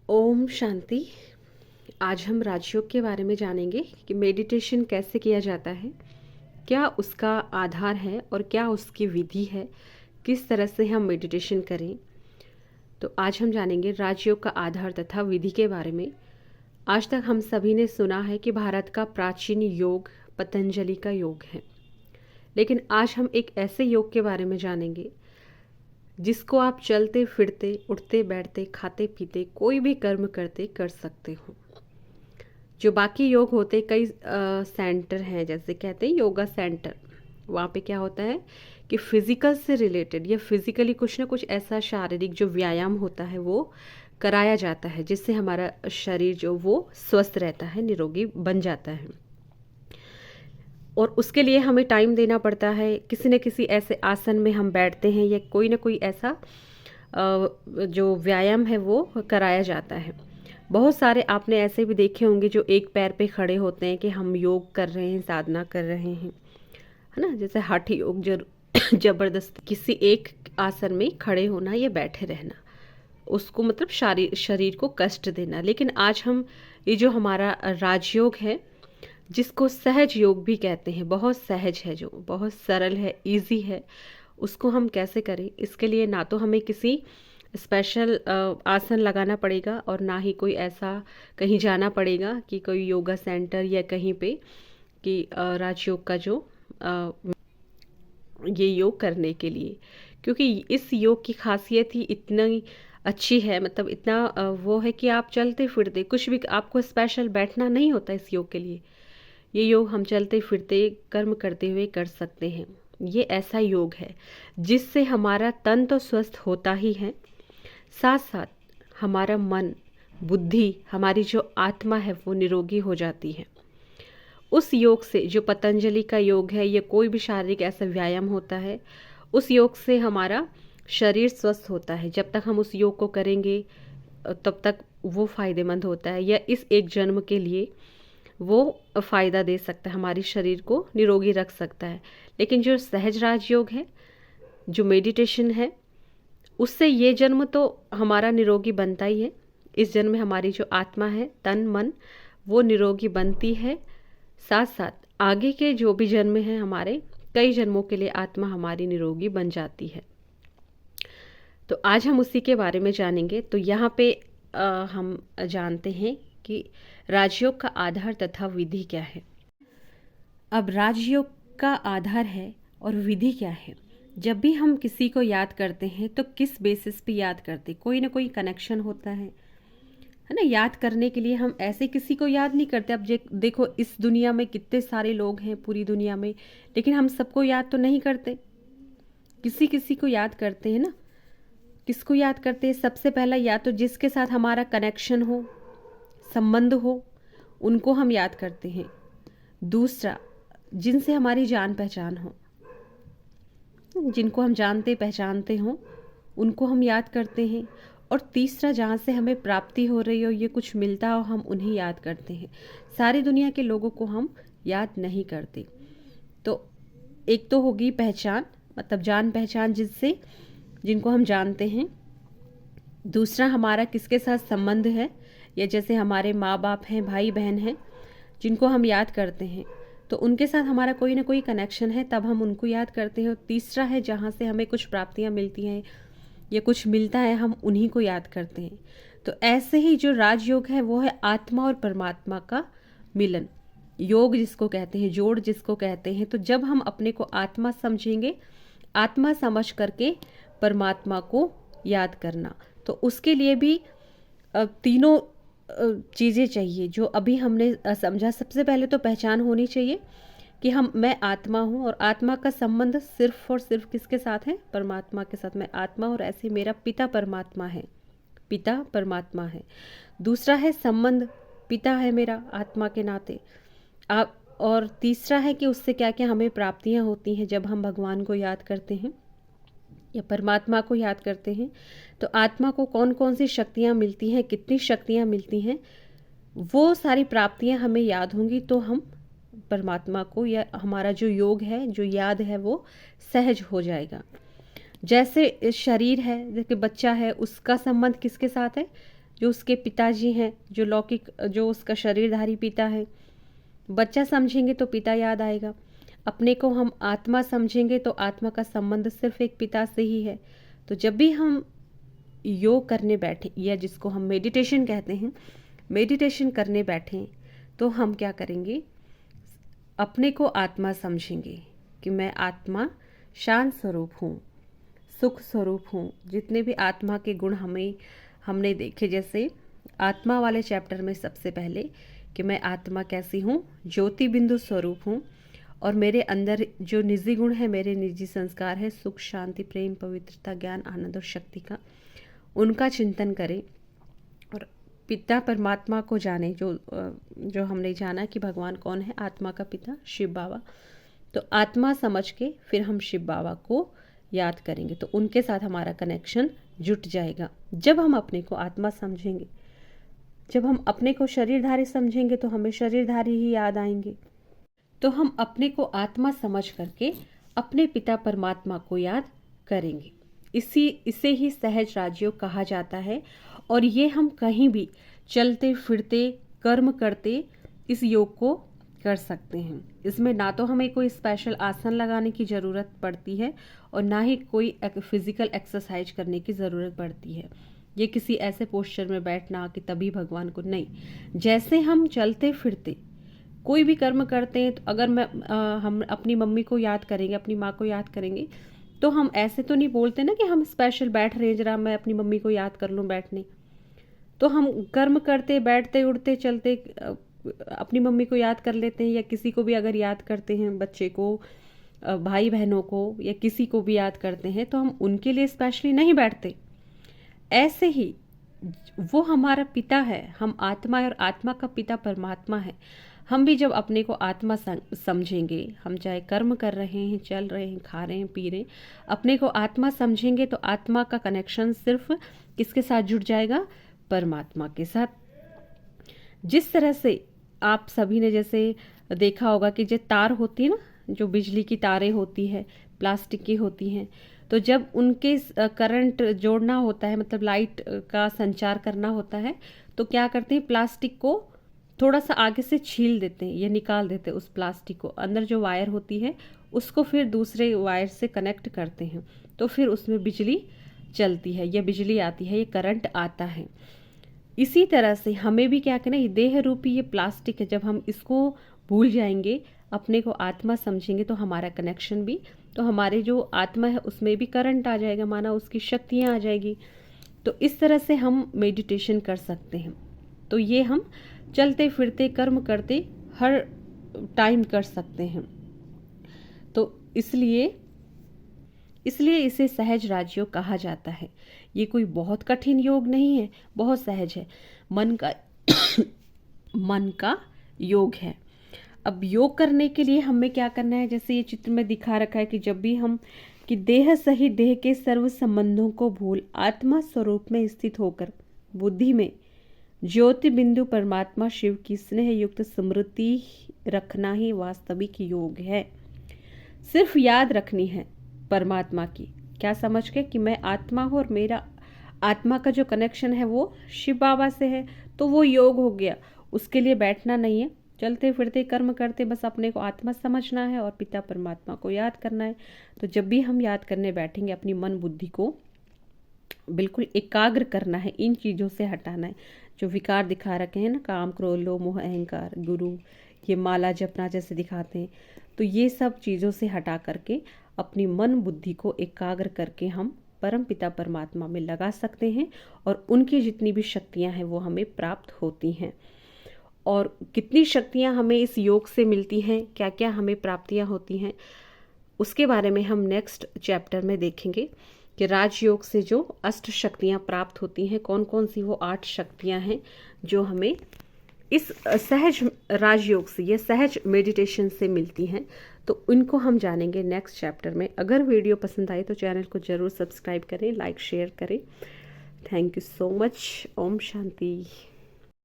ओम शांति। आज हम राजयोग के बारे में जानेंगे कि मेडिटेशन कैसे किया जाता है, क्या उसका आधार है और क्या उसकी विधि है, किस तरह से हम मेडिटेशन करें। तो आज हम जानेंगे राजयोग का आधार तथा विधि के बारे में। आज तक हम सभी ने सुना है कि भारत का प्राचीन योग पतंजलि का योग है, लेकिन आज हम एक ऐसे योग के बारे में जानेंगे जिसको आप चलते फिरते, उठते बैठते, खाते पीते, कोई भी कर्म करते कर सकते हो। जो बाकी योग होते कई सेंटर हैं, जैसे कहते हैं योगा सेंटर, वहाँ पे क्या होता है कि फिजिकल से रिलेटेड या फिजिकली कुछ ना कुछ ऐसा शारीरिक जो व्यायाम होता है वो कराया जाता है, जिससे हमारा शरीर जो वो स्वस्थ रहता है, निरोगी बन जाता है। और उसके लिए हमें टाइम देना पड़ता है। किसी न किसी ऐसे आसन में हम बैठते हैं या कोई ना कोई ऐसा जो व्यायाम है वो कराया जाता है। बहुत सारे आपने ऐसे भी देखे होंगे जो एक पैर पे खड़े होते हैं कि हम योग कर रहे हैं, साधना कर रहे हैं, है ना। जैसे हठ योग जबरदस्ती किसी एक आसन में खड़े होना या बैठे रहना, उसको मतलब शरीर को कष्ट देना। लेकिन आज हम ये जो हमारा राजयोग है, जिसको सहज योग भी कहते हैं, बहुत सहज है, जो बहुत सरल है, इजी है, उसको हम कैसे करें। इसके लिए ना तो हमें किसी स्पेशल आसन लगाना पड़ेगा और ना ही कोई ऐसा कहीं जाना पड़ेगा कि कोई योगा सेंटर या कहीं पे कि राजयोग का जो ये योग करने के लिए, क्योंकि इस योग की खासियत ही इतनी अच्छी है, मतलब इतना वो है कि आप चलते फिरते कुछ भी, आपको स्पेशल बैठना नहीं होता इस योग के लिए। ये योग हम चलते फिरते कर्म करते हुए कर सकते हैं। ये ऐसा योग है जिससे हमारा तन तो स्वस्थ होता ही है, साथ साथ हमारा मन, बुद्धि, हमारी जो आत्मा है वो निरोगी हो जाती है। उस योग से, जो पतंजलि का योग है या कोई भी शारीरिक ऐसा व्यायाम होता है, उस योग से हमारा शरीर स्वस्थ होता है। जब तक हम उस योग को करेंगे तब तक वो फ़ायदेमंद होता है, या इस एक जन्म के लिए वो फ़ायदा दे सकता है, हमारी शरीर को निरोगी रख सकता है। लेकिन जो सहज राजयोग है, जो मेडिटेशन है, उससे ये जन्म तो हमारा निरोगी बनता ही है। इस जन्म में हमारी जो आत्मा है, तन मन, वो निरोगी बनती है। साथ साथ आगे के जो भी जन्म हैं हमारे, कई जन्मों के लिए आत्मा हमारी निरोगी बन जाती है। तो आज हम उसी के बारे में जानेंगे। तो यहाँ पे हम जानते हैं कि राजयोग का आधार तथा विधि क्या है। अब राजयोग का आधार है और विधि क्या है। जब भी हम किसी को याद करते हैं तो किस बेसिस पे याद करते, कोई ना कोई कनेक्शन होता है ना। याद करने के लिए हम ऐसे किसी को याद नहीं करते। अब देखो, इस दुनिया में कितने सारे लोग हैं, पूरी दुनिया में, लेकिन हम सबको याद तो नहीं करते, किसी किसी को याद करते हैं ना। किसको याद करते हैं? सबसे पहला, या तो जिसके साथ हमारा कनेक्शन हो, संबंध हो, उनको हम याद करते हैं। दूसरा, जिनसे हमारी जान पहचान हो, जिनको हम जानते पहचानते हों, उनको हम याद करते हैं। और तीसरा, जहाँ से हमें प्राप्ति हो रही हो, ये कुछ मिलता हो, हम उन्हें याद करते हैं। सारी दुनिया के लोगों को हम याद नहीं करते। तो एक तो होगी पहचान, मतलब जान पहचान, जिनको हम जानते हैं। दूसरा, हमारा किसके साथ संबंध है, या जैसे हमारे माँ बाप हैं, भाई बहन हैं, जिनको हम याद करते हैं, तो उनके साथ हमारा कोई ना कोई कनेक्शन है, तब हम उनको याद करते हैं। और तीसरा है, जहाँ से हमें कुछ प्राप्तियाँ मिलती हैं या कुछ मिलता है, हम उन्हीं को याद करते हैं। तो ऐसे ही जो राजयोग है वो है आत्मा और परमात्मा का मिलन, योग जिसको कहते हैं, जोड़ जिसको कहते हैं। तो जब हम अपने को आत्मा समझेंगे, आत्मा समझ करके परमात्मा को याद करना, तो उसके लिए भी तीनों चीज़ें चाहिए जो अभी हमने समझा। सबसे पहले तो पहचान होनी चाहिए कि मैं आत्मा हूँ, और आत्मा का संबंध सिर्फ और सिर्फ किसके साथ है? परमात्मा के साथ। मैं आत्मा, और ऐसे मेरा पिता परमात्मा है, पिता परमात्मा है। दूसरा है संबंध, पिता है मेरा आत्मा के नाते। आप और तीसरा है कि उससे क्या क्या हमें प्राप्तियाँ होती हैं जब हम भगवान को याद करते हैं या परमात्मा को याद करते हैं। तो आत्मा को कौन कौन सी शक्तियाँ मिलती हैं, कितनी शक्तियाँ मिलती हैं, वो सारी प्राप्तियाँ हमें याद होंगी, तो हम परमात्मा को, या हमारा जो योग है, जो याद है, वो सहज हो जाएगा। जैसे शरीर है, जैसे बच्चा है, उसका संबंध किसके साथ है? जो उसके पिताजी हैं, जो लौकिक, जो उसका शरीरधारी पिता है। बच्चा समझेंगे तो पिता याद आएगा। अपने को हम आत्मा समझेंगे तो आत्मा का संबंध सिर्फ एक पिता से ही है। तो जब भी हम योग करने बैठे, या जिसको हम मेडिटेशन कहते हैं, मेडिटेशन करने बैठें, तो हम क्या करेंगे, अपने को आत्मा समझेंगे कि मैं आत्मा शांत स्वरूप हूँ, सुख स्वरूप हूँ। जितने भी आत्मा के गुण हमने देखे, जैसे आत्मा वाले चैप्टर में सबसे पहले कि मैं आत्मा कैसी हूँ, ज्योति बिंदु स्वरूप हूँ, और मेरे अंदर जो निजी गुण है, मेरे निजी संस्कार है, सुख, शांति, प्रेम, पवित्रता, ज्ञान, आनंद और शक्ति का, उनका चिंतन करें और पिता परमात्मा को जाने। जो हमने जाना कि भगवान कौन है, आत्मा का पिता शिव बाबा। तो आत्मा समझ के फिर हम शिव बाबा को याद करेंगे, तो उनके साथ हमारा कनेक्शन जुट जाएगा। जब हम अपने को आत्मा समझेंगे, जब हम अपने को शरीरधारी समझेंगे, तो हमें शरीरधारी ही याद आएंगे। तो हम अपने को आत्मा समझ करके अपने पिता परमात्मा को याद करेंगे। इसे ही सहज राजयोग कहा जाता है। और ये हम कहीं भी चलते फिरते कर्म करते इस योग को कर सकते हैं। इसमें ना तो हमें कोई स्पेशल आसन लगाने की ज़रूरत पड़ती है और ना ही कोई फिजिकल एक्सरसाइज करने की ज़रूरत पड़ती है। ये किसी ऐसे पोस्चर में बैठना कि तभी भगवान को, नहीं। जैसे हम चलते फिरते कोई भी कर्म करते हैं, तो अगर हम अपनी मम्मी को याद करेंगे, अपनी माँ को याद करेंगे, तो हम ऐसे तो नहीं बोलते ना कि हम स्पेशल बैठ रहे हैं, जरा मैं अपनी मम्मी को याद कर लूँ बैठने। तो हम कर्म करते, बैठते, उठते, चलते अपनी मम्मी को याद कर लेते हैं, या किसी को भी अगर याद करते हैं, बच्चे को, भाई बहनों को, या किसी को भी याद करते हैं, तो हम उनके लिए स्पेशली नहीं बैठते। ऐसे ही वो हमारा पिता है, हम आत्मा है और आत्मा का पिता परमात्मा है। हम भी जब अपने को आत्मा समझेंगे, हम चाहे कर्म कर रहे हैं, चल रहे हैं, खा रहे हैं, पी रहे हैं, अपने को आत्मा समझेंगे, तो आत्मा का कनेक्शन सिर्फ किसके साथ जुड़ जाएगा, परमात्मा के साथ। जिस तरह से आप सभी ने जैसे देखा होगा कि जो तार होती है ना, जो बिजली की तारें होती है, प्लास्टिक की होती हैं, तो जब उनके करंट जोड़ना होता है, मतलब लाइट का संचार करना होता है, तो क्या करते हैं, प्लास्टिक को थोड़ा सा आगे से छील देते हैं या निकाल देते हैं। उस प्लास्टिक को, अंदर जो वायर होती है उसको फिर दूसरे वायर से कनेक्ट करते हैं, तो फिर उसमें बिजली चलती है, या बिजली आती है, ये करंट आता है। इसी तरह से हमें भी क्या करना है, देह रूपी ये प्लास्टिक है, जब हम इसको भूल जाएंगे, अपने को आत्मा समझेंगे, तो हमारा कनेक्शन भी, तो हमारे जो आत्मा है उसमें भी करंट आ जाएगा, माना उसकी शक्तियाँ आ जाएगी। तो इस तरह से हम मेडिटेशन कर सकते हैं। तो ये हम चलते फिरते कर्म करते हर टाइम कर सकते हैं। तो इसलिए इसे सहज राजयोग कहा जाता है। ये कोई बहुत कठिन योग नहीं है, बहुत सहज है, मन का योग है। अब योग करने के लिए हमें क्या करना है, जैसे ये चित्र में दिखा रखा है कि जब भी हम कि देह सहित देह के सर्व संबंधों को भूल आत्मा स्वरूप में स्थित होकर बुद्धि में ज्योति बिंदु परमात्मा शिव की स्नेह युक्त स्मृति रखना ही वास्तविक योग है। सिर्फ याद रखनी है परमात्मा की, क्या समझ के कि मैं आत्मा हूँ और मेरा आत्मा का जो कनेक्शन है वो शिव बाबा से है, तो वो योग हो गया। उसके लिए बैठना नहीं है, चलते फिरते कर्म करते बस अपने को आत्मा समझना है और पिता परमात्मा को याद करना है। तो जब भी हम याद करने बैठेंगे, अपनी मन बुद्धि को बिल्कुल एकाग्र करना है, इन चीज़ों से हटाना है जो विकार दिखा रखे हैं ना, काम, क्रोध, लोभ, मोह, अहंकार, गुरु, ये माला जपना जैसे दिखाते हैं, तो ये सब चीज़ों से हटा करके अपनी मन बुद्धि को एकाग्र करके हम परम पिता परमात्मा में लगा सकते हैं, और उनकी जितनी भी शक्तियां हैं वो हमें प्राप्त होती हैं। और कितनी शक्तियां हमें इस योग से मिलती हैं, क्या क्या हमें प्राप्तियां होती हैं, उसके बारे में हम नेक्स्ट चैप्टर में देखेंगे कि राजयोग से जो अष्ट शक्तियां प्राप्त होती हैं, कौन कौन सी वो 8 शक्तियां हैं जो हमें इस सहज राजयोग से, ये सहज मेडिटेशन से मिलती हैं। तो उनको हम जानेंगे नेक्स्ट चैप्टर में। अगर वीडियो पसंद आए तो चैनल को ज़रूर सब्सक्राइब करें, लाइक शेयर करें। Thank you so much. ओम शांति।